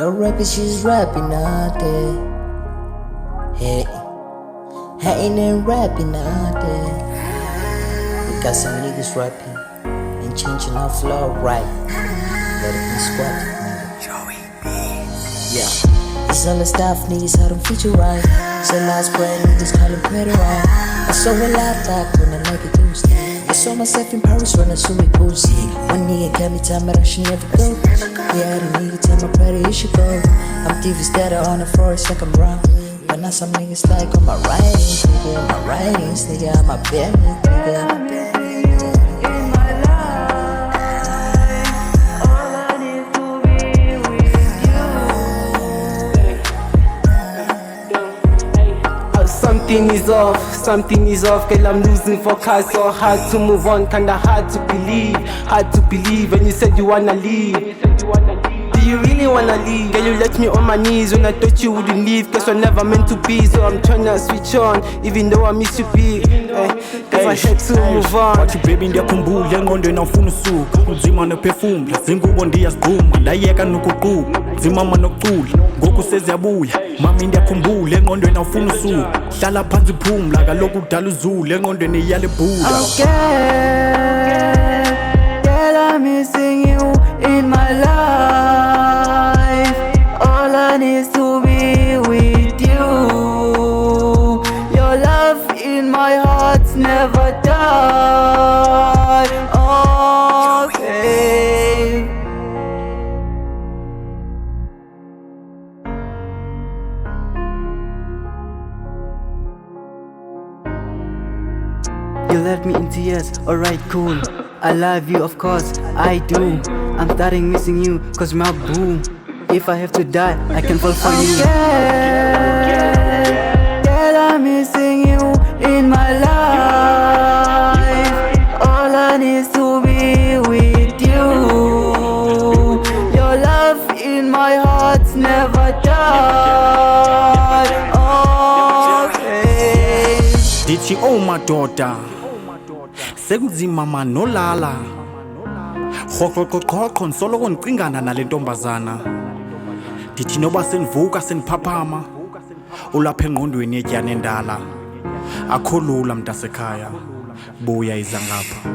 Her rapper, she's rapping out there. Hey, hating and rapping out there. We got some niggas rapping and changing our flow right. Let it be squatted, nigga. Yeah. It's all the stuff niggas how them feature right. So last bread niggas call it better right. I saw a lot back when I like it Tuesday. I saw myself in Paris when I saw me pussy. One nigga got me time but I should never go. Yeah, the nigga tell my brother he should go. I'm devastated on the forest like I'm wrong. But now some niggas like on my writings, nigga. On my writings, nigga. On my bed, nigga. Something is off, girl, I'm losing focus. So hard to move on, kinda hard to believe when you said you wanna leave. Do you really wanna leave? Girl, you left me on my knees when I thought you wouldn't leave. Cause we're never meant to be, so I'm tryna switch on, even though I miss you big. Cause I had to move on. Wathi baby ndiyakhumbula engqondweni awufuna usuka unzima nophefumula zingubo ndiyazigquma ndayeka nokuquka nzimama nokucula ngoku seziyabuya mami ndiyakhumbula engqondweni awufuna usuka hlala phansi phumla kaloku kudala uzulu engqondweni iyale bhula. Okay, girl, I'm missing you in my life. All I need is to be with you. Your love in my heart never die. Okay. You left me in tears, alright, cool. I love you, of course, I do. I'm starting missing you, cause my boo. If I have to die, I can fall for you. Girl, I'm missing you in my life. All I need is to be with you. Your love in my heart never die. Okay. Ndithi oh madoda sekunzima manolala rhoqoqoqoqo ngisoloko ngicingana nale ntombazana ndithi noba senivuka seniphaphama ulapha engqondweni yetyana endala akho lula mntasekhaya buya iza ngapha.